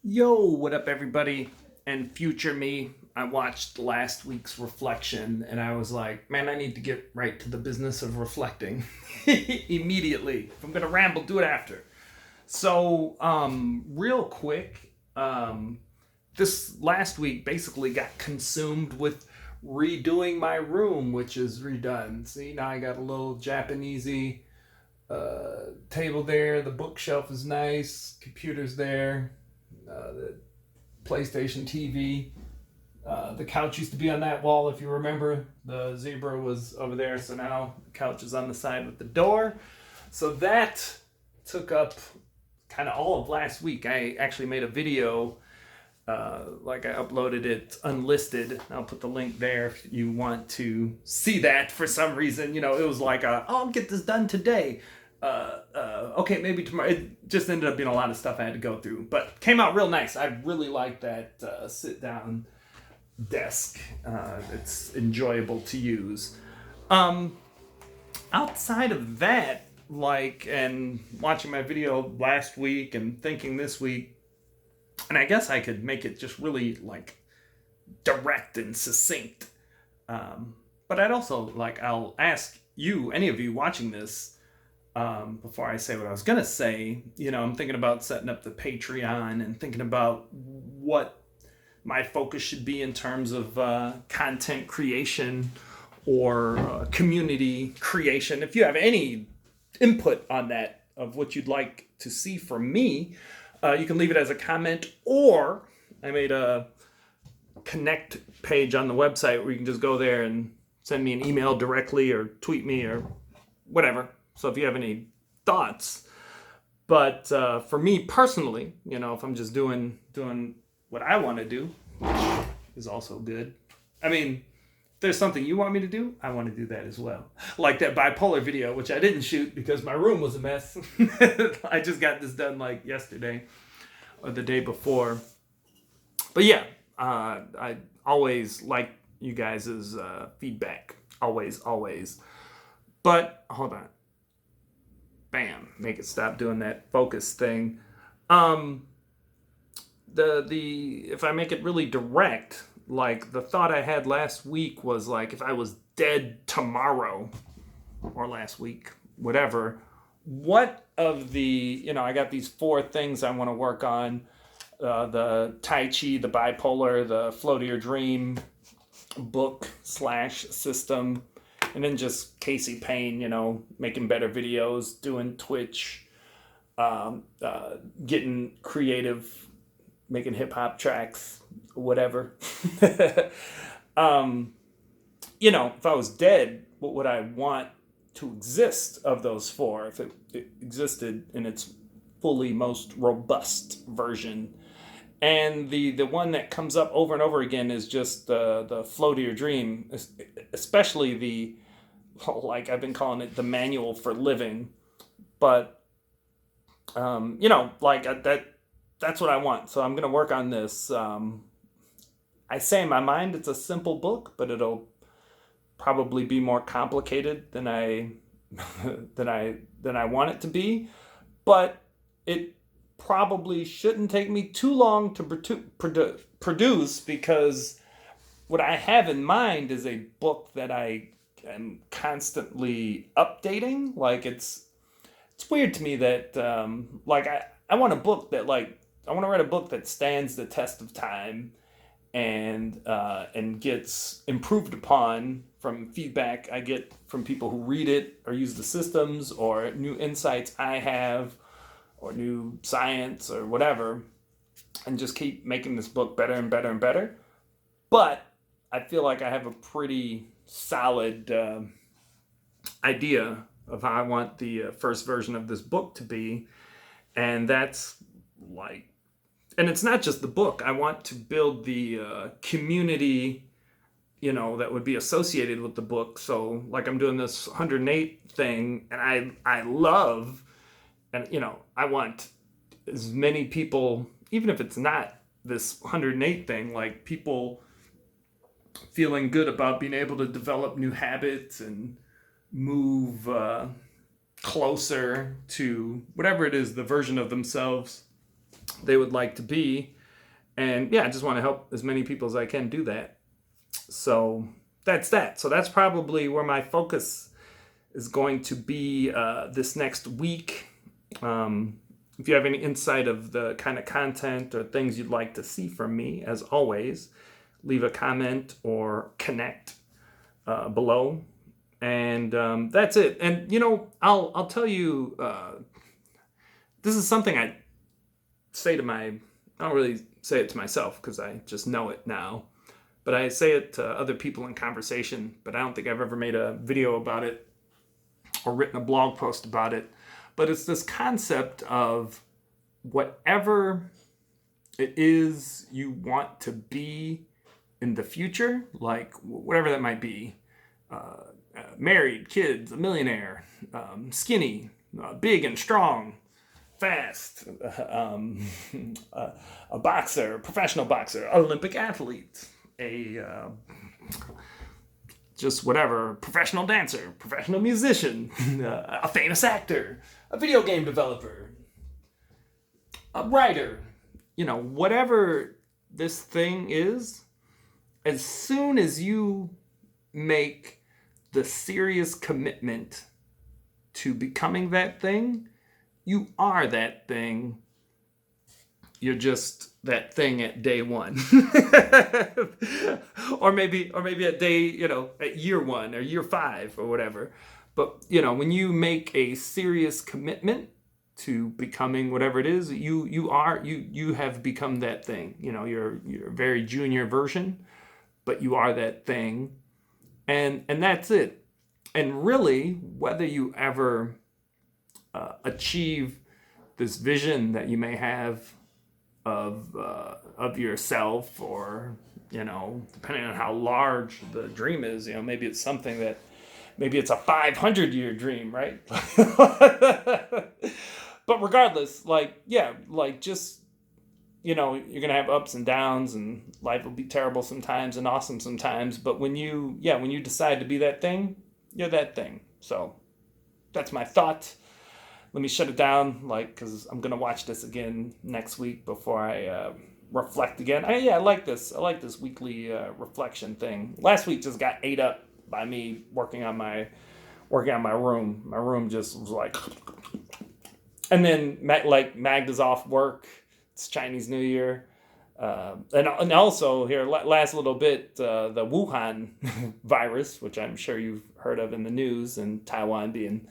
Yo, what up, everybody? And future me, I watched last week's reflection and I was like, man, I need to get right to the business of reflecting immediately. If I'm going to ramble, do it after. So, real quick, this last week basically got consumed with redoing my room, which is redone. See, now I got a little Japanesey table there. The bookshelf is nice. Computer's there. The PlayStation TV. The couch used to be on that wall, if you remember. The zebra was over there, so now the couch is on the side with the door. So that took up kind of all of last week. I actually made a video, like I uploaded it unlisted. I'll put the link there if you want to see that for some reason. You know, it was like, oh, I'll get this done today. Okay, maybe tomorrow. It just ended up being a lot of stuff I had to go through, but came out real nice. I really like that sit down desk. It's enjoyable to use. Um, Outside of that, like, and watching my video last week and thinking this week, and I guess I could make it just really like direct and succinct. But I'd also like, I'll ask you, any of you watching this, before I say what I was gonna say, you know, I'm thinking about setting up the Patreon and thinking about what my focus should be in terms of content creation or community creation. If you have any input on that of what you'd like to see from me, you can leave it as a comment, or I made a connect page on the website where you can just go there and send me an email directly or tweet me or whatever. So if you have any thoughts, but for me personally, you know, if I'm just doing what I want to do, which is also good. I mean, if there's something you want me to do, I want to do that as well. Like that bipolar video, which I didn't shoot because my room was a mess. I just got this done like yesterday or the day before. But yeah, I always like you guys' feedback. Always, always. But hold on. Bam, make it stop doing that focus thing. Um, the if I make it really direct, like the thought I had last week was like, if I was dead tomorrow or last week, whatever, what of the, you know, I got these four things I want to work on: the Tai Chi, the bipolar, the Flow to Your Dream book slash system, and then just Casey Payne, you know, making better videos, doing Twitch, getting creative, making hip hop tracks, whatever. um, you know, if I was dead, what would I want to exist of those four if it existed in its fully most robust version? And the one that comes up over and over again is just the Flow to Your Dream, especially the, like I've been calling it, the manual for living. But you know, like that's what I want. So I'm gonna work on this. I say in my mind it's a simple book, but it'll probably be more complicated than I than I want it to be. But it probably shouldn't take me too long to produce, because what I have in mind is a book that I am constantly updating. Like it's weird to me that like I want a book that, like, I want to write a book that stands the test of time and gets improved upon from feedback I get from people who read it or use the systems, or new insights I have, or new science or whatever, and just keep making this book better and better and better. But I feel like I have a pretty solid idea of how I want the first version of this book to be. And that's like, and it's not just the book. I want to build the community, you know, that would be associated with the book. So like I'm doing this 108 thing, and I love, and you know, I want as many people, even if it's not this 108 thing, like people feeling good about being able to develop new habits and move closer to whatever it is, the version of themselves they would like to be. And yeah, I just want to help as many people as I can do that. So that's that. So that's probably where my focus is going to be this next week. If you have any insight of the kind of content or things you'd like to see from me, as always, leave a comment or connect below. And that's it. And I'll tell you, this is something I don't really say it to myself because I just know it now, but I say it to other people in conversation. But I don't think I've ever made a video about it or written a blog post about it. But it's this concept of whatever it is you want to be in the future, like whatever that might be, married, kids, a millionaire, skinny, big and strong, fast, a boxer, professional boxer, Olympic athlete, just whatever, professional dancer, professional musician, a famous actor, a video game developer, a writer, whatever this thing is, as soon as you make the serious commitment to becoming that thing, you are that thing. You're just that thing at day one. or maybe at day, at year 1 or year 5 or whatever. But, when you make a serious commitment to becoming whatever it is, you have become that thing. You're a very junior version, but you are that thing. And that's it. And really, whether you ever achieve this vision that you may have of yourself, or depending on how large the dream is, maybe it's something that maybe it's a 500-year dream, right? But regardless, just you're gonna have ups and downs, and life will be terrible sometimes and awesome sometimes. But when you decide to be that thing, you're that thing. So that's my thought. Let me shut it down, because I'm gonna watch this again next week before I reflect again. I like this. I like this weekly reflection thing. Last week just got ate up by me working on my room. My room just was like, and then Magda's off work. It's Chinese New Year, and also here last little bit the Wuhan virus, which I'm sure you've heard of in the news, and Taiwan being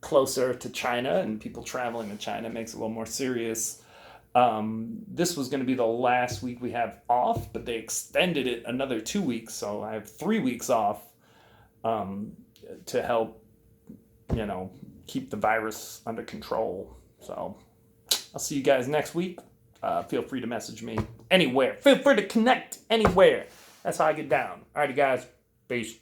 closer to China and people traveling to China makes it a little more serious. This was going to be the last week we have off, but they extended it another 2 weeks, so I have 3 weeks off to help keep the virus under control. So I'll see you guys next week. Feel free to message me anywhere. Feel free to connect anywhere. That's how I get down. Alrighty, guys. Peace.